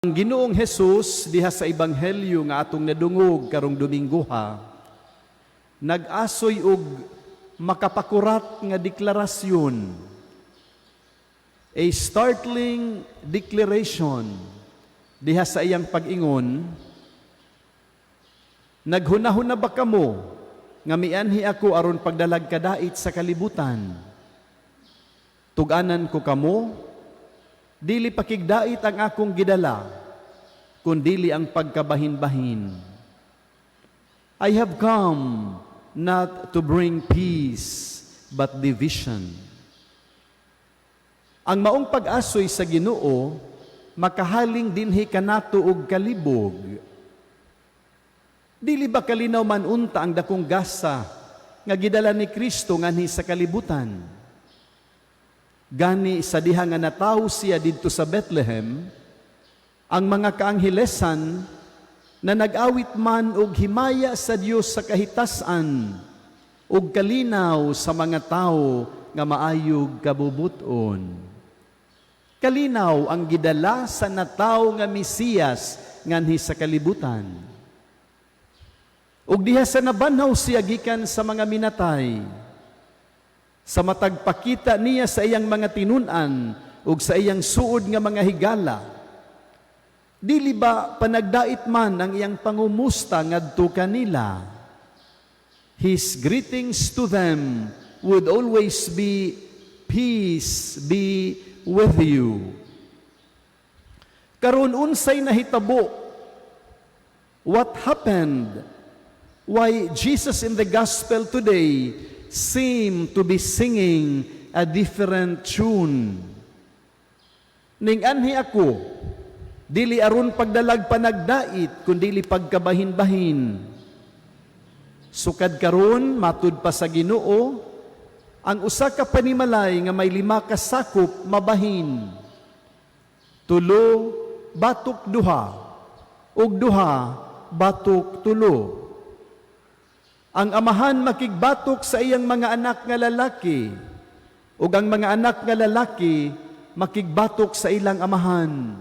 Ang Ginoong Hesus diha sa ebanghelyo nga atong nadungog karong Dominggoha nag-asoy og makapakurat nga deklarasyon, a startling declaration diha sa iyang pag-ingon, naghunahuna ba kamo nga mianhi ako aron pagdalag kadait sa kalibutan? Tuganan ko kamo, dili pakigdait ang akong gidala, kundili ang pagkabahin-bahin. I have come not to bring peace, but division. Ang maong pag-asoy sa Ginoo, makahaling dinhi kanato og kalibog. Dili ba kalinaw man unta ang dakong gasa nga gidala ni Kristo nganhi sa kalibutan? Gani sa diha nga natawo siya didto sa Bethlehem, ang mga kaanghelesan na nag-awit man og himaya sa Dios sa kahitasan ug kalinaw sa mga tawo nga maayog kabubuton. Kalinaw ang gidala sa natawo nga Mesiyas nganhi sa kalibutan. Ug diha sa nabanhaw siya gikan sa mga minatay, sa matagpakita niya sa iyang mga tinun-an ug sa iyang suod nga mga higala, dili ba panagdait man ang iyang pangumusta ngadto kanila? His greetings to them would always be, "Peace be with you." Karon unsay nahitabo? What happened? Why Jesus in the gospel today seem to be singing a different tune? Ning anhi ako, dili aron pagdalag panagdait, kundili pagkabahin-bahin. Sukad karon matud pa sa Ginoo, ang usa ka panimalay nga may 5 ka sakop mabahin. 3 batok 2, ug 2 batok 3. Ang amahan makigbatok sa iyang mga anak nga lalaki, ug ang mga anak nga lalaki makigbatok sa ilang amahan.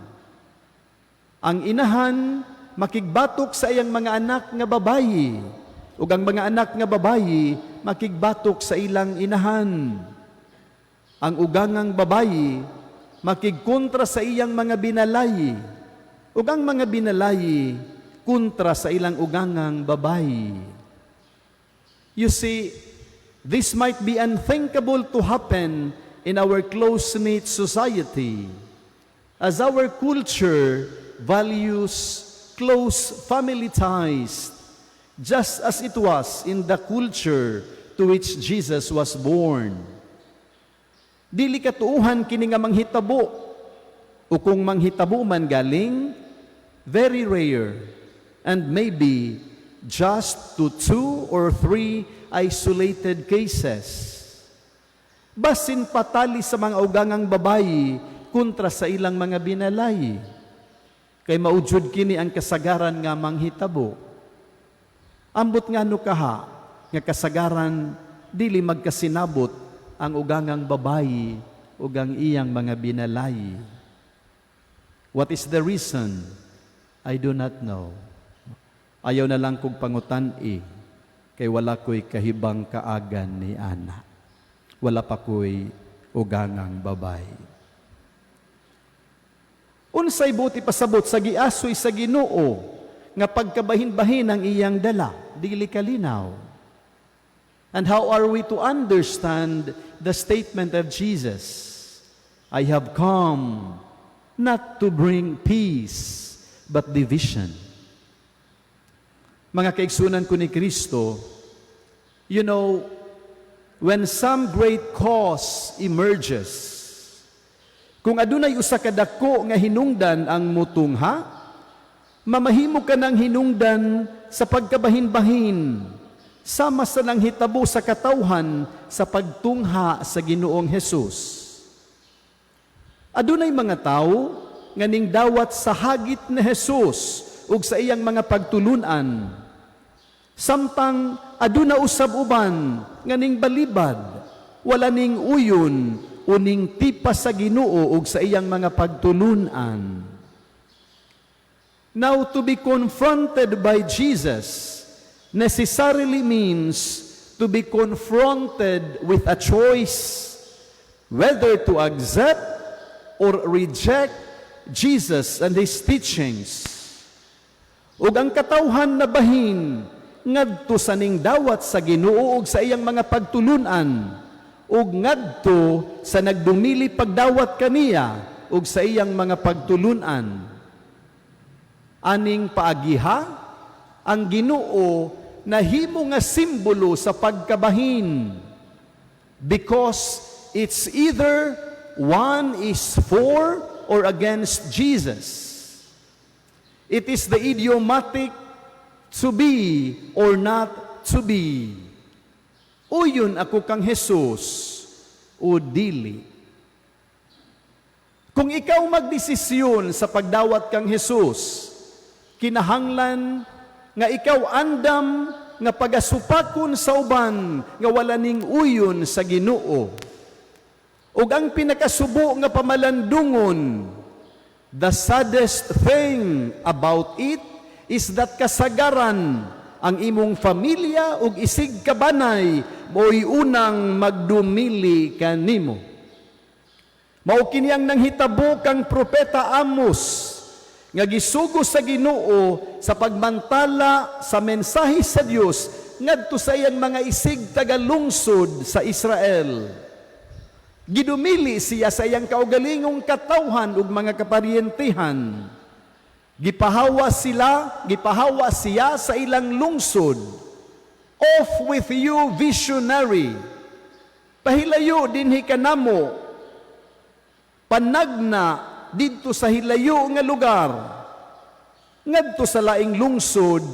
Ang inahan makigbatok sa iyang mga anak nga babayi, ug ang mga anak nga babayi makigbatok sa ilang inahan. Ang ugangang babayi makigkontra sa iyang mga binalayi, ug ang mga binalayi kontra sa ilang ugangang babayi. You see, this might be unthinkable to happen in our close-knit society, as our culture values close family ties, just as it was in the culture to which Jesus was born. Dili katuuhan kini nga manghitabo, o kung manghitabo man galing, very rare, and maybe just to 2 or 3 isolated cases. Basin patali sa mga ugangang babayi kontra sa ilang mga binalay. Kay maujud kini ang kasagaran nga manghitabo. Ambot nga no kaha, nga kasagaran dili magkasinabot ang ugangang babayi ug ang iyang mga binalay. What is the reason? I do not know. Ayaw na lang kong pangutan kay wala ko'y kahibang kaagan ni ana. Wala pa ko'y ugangang babay. Unsay buti pasabot sa giasoy sa Ginoo nga pagkabahin-bahin ang iyang dala, dili kalinaw. And how are we to understand the statement of Jesus? I have come not to bring peace, but division. Mga kaigsunan ko ni Kristo, you know, when some great cause emerges, kung adunay usa ka dako nga hinungdan ang mutungha, mamahimo ka ng hinungdan sa pagkabahin-bahin, sama sa nang hitabo sa katawhan sa pagtungha sa Ginoong Hesus. Adunay mga tao nga ning dawat sa hagit ni Hesus ug sa iyang mga pagtulunan, samtang aduna usab uban nga ning balibad, wala ning uyon uning tipa sa Ginoo ug sa iyang mga pagtulunan. Now, to be confronted by Jesus necessarily means to be confronted with a choice whether to accept or reject Jesus and His teachings. Ug ang katawhan na bahin ngadto sa ning dawat sa Ginoo ug sa iyang mga pagtulunan, ug ngadto sa nagdumili pagdawat kaniya ug sa iyang mga pagtulunan. Aning paagiha ang Ginoo nahimo nga simbolo sa pagkabahin, because it's either one is for or against Jesus. It is the idiomatic to be or not to be. Uyon ako kang Jesus o dili. Kung ikaw magdesisyon sa pagdawat kang Jesus, kinahanglan nga ikaw andam nga pagasupakon sa uban nga wala ning uyon sa Ginoo. Ug ang pinakasubo nga pamalandungon, the saddest thing about it is that kasagaran ang imong pamilya ug isig kabanay mo'y unang magdumili kanimo. Mao kini ang nanghitabo kang propeta Amos nga gisugo sa Ginoo sa pagmantala sa mensahe sa Dios ngadto sa iyang mga isig tagalungsod sa Israel. Gidumili siya sa iyang kaugalingong katawhan ug mga kaparientihan. Gipahawa siya sa ilang lungsod. Off with you, visionary. Pahilayo dinhi kanamo. Panagna didto sa hilayo nga lugar, ngadto sa laing lungsod,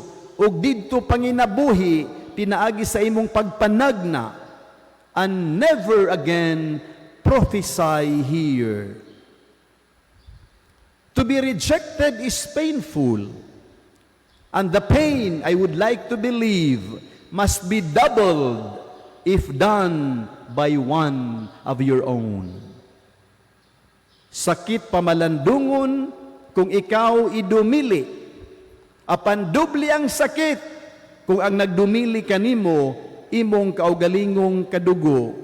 ug didto panginabuhi pinaagi sa imong pagpanagna, and never again prophesy here. To be rejected is painful, and the pain, I would like to believe, must be doubled if done by one of your own. Sakit pamalandungon kung ikaw idumili. Apan doble ang sakit kung ang nagdumili kanimo imong kaugalingong kadugo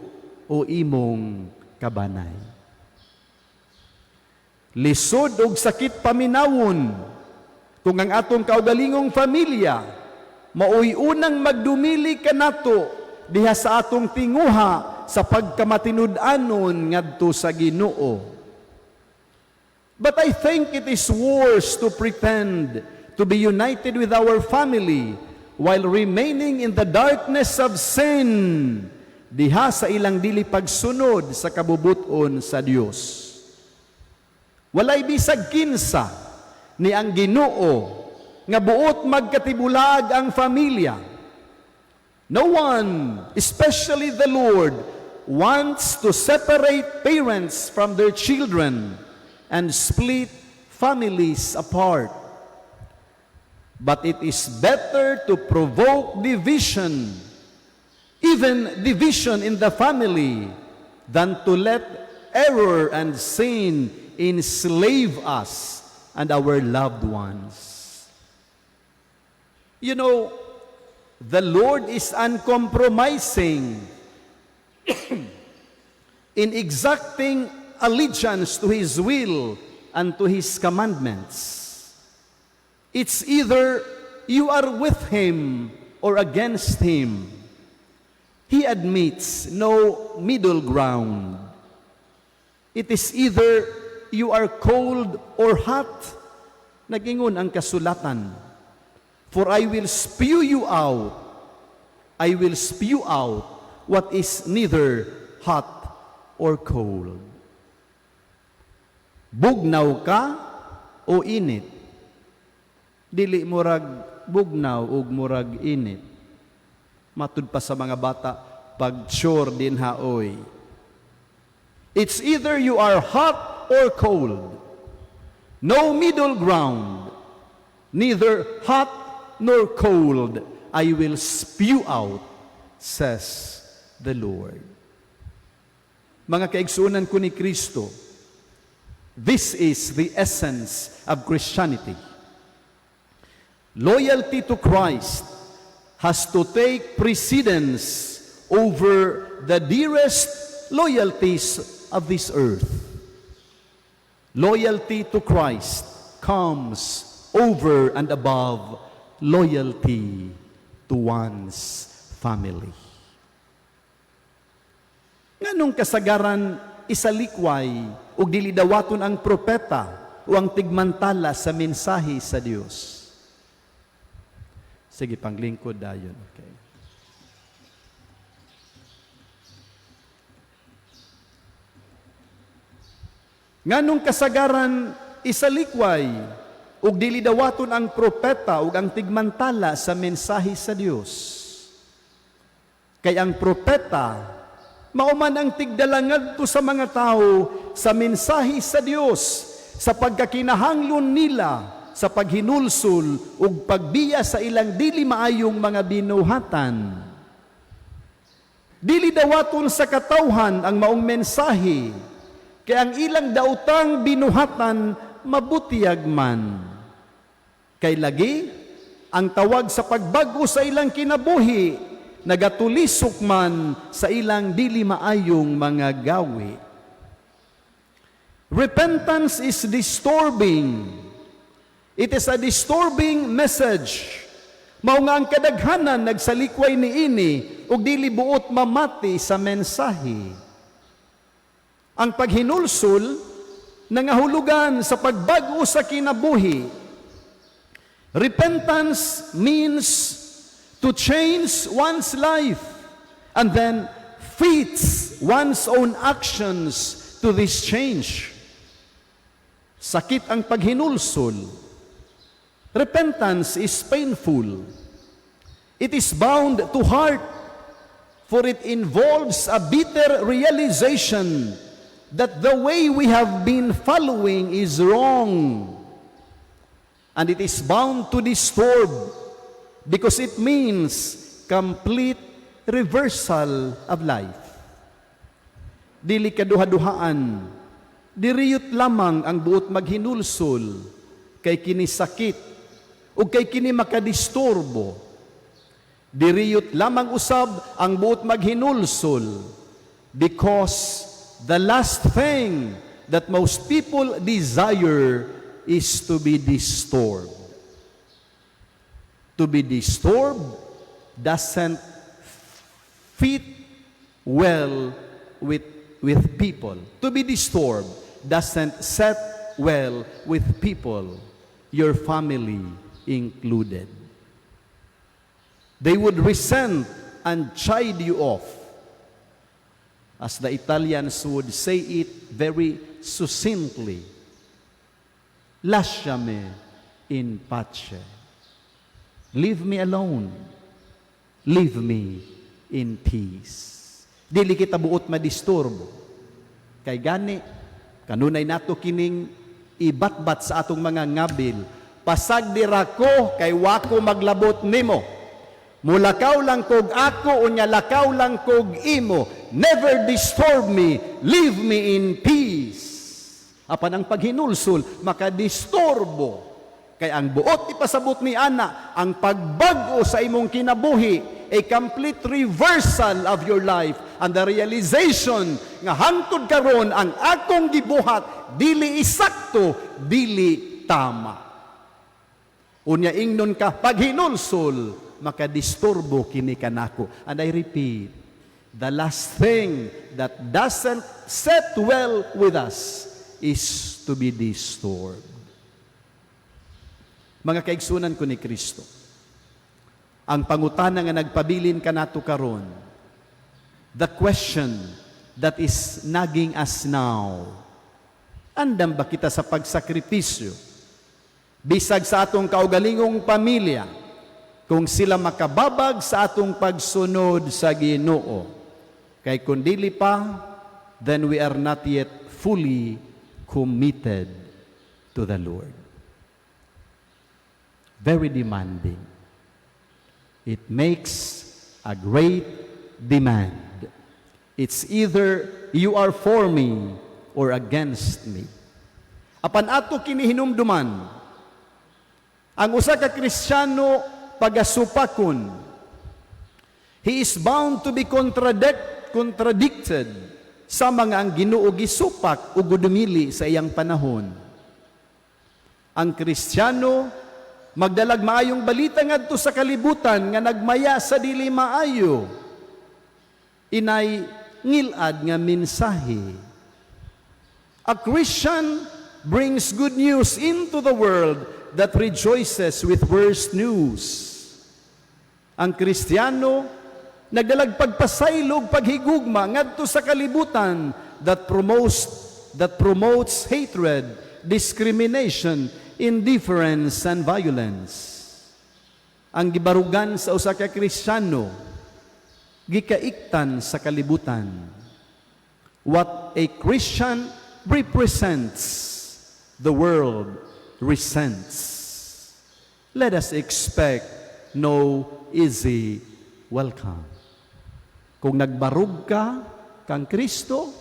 o imong kabanay. Lisod og sakit paminawon kung ang atong kaugalingong pamilya maoy unang magdumili kanato diha sa atong tinguha sa pagkamatinud-anon ngadto sa Ginoo. But I think it is worse to pretend to be united with our family while remaining in the darkness of sin, diha sa ilang dili pagsunod sa kabubuton sa Dios. Walay bisag kinsa ni ang Ginoo nga buot magkatibulag ang familia. No one, especially the Lord, wants to separate parents from their children and split families apart. But it is better to provoke division, even division in the family, than to let error and sin enslave us and our loved ones. You know, the Lord is uncompromising in exacting allegiance to His will and to His commandments. It's either you are with Him or against Him. He admits no middle ground. It is either you are cold or hot. Nagingon ang kasulatan. For I will spew you out. I will spew out what is neither hot or cold. Bugnaw ka o init? Dili murag bugnaw ug murag init. Matud pa sa mga bata, pag-sure din haoy. It's either you are hot or cold. No middle ground. Neither hot nor cold. I will spew out, says the Lord. Mga kaigsunan ko ni Kristo, this is the essence of Christianity. Loyalty to Christ has to take precedence over the dearest loyalties of this earth. Loyalty to Christ comes over and above loyalty to one's family. Nganong kasagaran isalikway ug dili dawaton ang propeta o ang tigmantala sa mensahe sa Dios? Sige, panglingkod dayon. Okay. Nganong kasagaran isalikway ug dili dawaton ang propeta ug ang tigmantala sa mensahe sa Dios? Kay ang propeta mao man ang tigdalangan to sa mga tao sa mensahe sa Dios, sa pagkakinahanglan nila sa paghinulsol ug pagbiya sa ilang dili maayong mga binuhatan. Dili dawaton sa katawhan ang maong mensahe, kay ang ilang daotang binuhatan mabutiyag man. Kay lagi, ang tawag sa pagbago sa ilang kinabuhi, nagatulisok man sa ilang dili maayong mga gawi. Repentance is disturbing. It is a disturbing message. Mao nga ang kadaghanan nagsalikway niini ug dili buot mamati sa mensahe. Ang paghinulsol nangahulugan sa pagbago sa kinabuhi. Repentance means to change one's life and then fits one's own actions to this change. Sakit ang paghinulsol. Repentance is painful. It is bound to heart, for it involves a bitter realization that the way we have been following is wrong. And it is bound to disturb, because it means complete reversal of life. Dili kaduha-duhaan, diriyot lamang ang buot maghinulsol, kay kini sakit, o kay kini makadisturbo. Diriyot lamang usab ang buot maghinulsol, because the last thing that most people desire is to be disturbed. To be disturbed doesn't fit well with people. To be disturbed doesn't set well with people, your family included. They would resent and chide you off. As the Italians would say it very succinctly, lasciami in pace. Leave me alone. Leave me in peace. Dili kita buot madisturbo. Kay gani, kanunay nato kining ibatbat sa atong mga ngabil. Pasag dira ko, kay wako maglabot nimo. Mulakaw lang kog ako, unya lakaw lang kog imo. Never disturb me, leave me in peace. Apan ang paghinulsol, makadisturbo. Kay ang buot ipasabot ni ana, ang pagbago sa imong kinabuhi, a complete reversal of your life, and the realization nga hangtod karon ang akong gibuhat, dili isakto, dili tama. Unya ingnon ka, paghinulsol, makadisturbo kini kanako. And I repeat, the last thing that doesn't set well with us is to be disturbed. Mga kaigsunan ko ni Kristo, ang pangutana nga nagpabilin kanato karon, the question that is nagging us now, andam ba kita sa pagsakripisyo? Bisag sa atong kaugalingong pamilya, kung sila makababag sa atong pagsunod sa Ginoo. Kay kung dili pa, then we are not yet fully committed to the Lord. Very demanding. It makes a great demand. It's either you are for me or against me. Apan ato kini hinumduman, Ang usa ka Kristiyano pagasupakon, he is bound to be contradicted sa mga ang Ginoo gisupak o gudumili sa iyang panahon. Ang Kristiyano magdalag maayong balita ngadto sa kalibutan nga nagmaya sa dili maayo. Inay ngilad nga mensahe. A Christian brings good news into the world that rejoices with worst news. Ang Kristiyano nagdalag pagpasaylog paghigugma ngadto sa kalibutan that promotes hatred, discrimination, indifference and violence. Ang gibarugan sa usa ka Kristiyano gikaiktan sa kalibutan. What a Christian represents, the world resents. Let us expect no easy welcome. Kung nagbarug ka kang Kristo,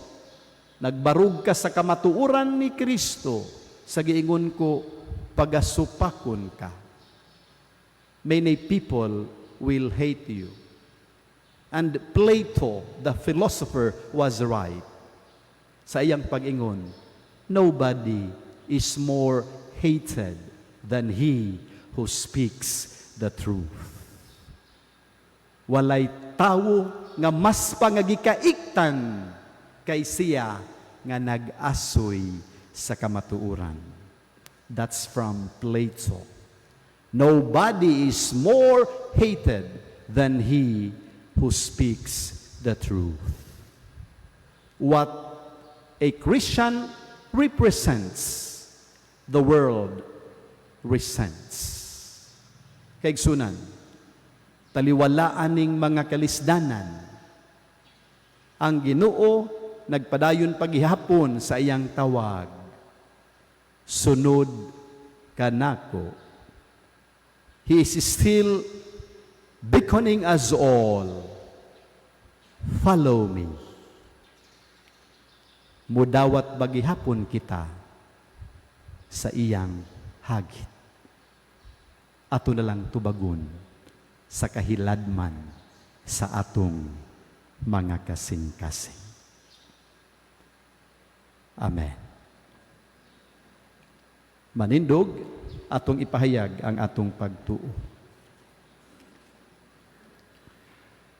nagbarug ka sa kamatuuran ni Kristo, sa giingon ko, pagasupakon ka. Many people will hate you. And Plato, the philosopher, was right. Sa iyang pag-ingon, nobody is more hated than he who speaks the truth. Walay tawo nga mas pangagikaiktan kay siya nga nag-asoy sa kamatuuran. That's from Plato. Nobody is more hated than he who speaks the truth. What a Christian represents, the world resents. Kaigsunan, taliwalaan ning mga kalisdanan, ang Ginoo nagpadayon paghihapon sa iyang tawag, sunod kanako. He is still beckoning us all, follow me. Mudawat bagihapon kita sa iyang hagit. Ato na lang tubagon sa kahiladman sa atong mga kasing-kasing. Amen. Manindog, atong ipahayag ang atong pagtuo.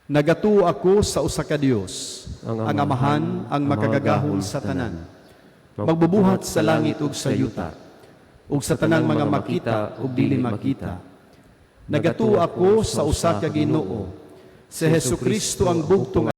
Nagatuo ako sa usa ka Dios, ang Amahan, ang makagagahol sa tanan, magbubuhat sa langit ug sa yuta, ug sa tanang mga makita ug dili makita. Nagatuo ako sa usa ka Ginoo, si Hesukristo ang bugtong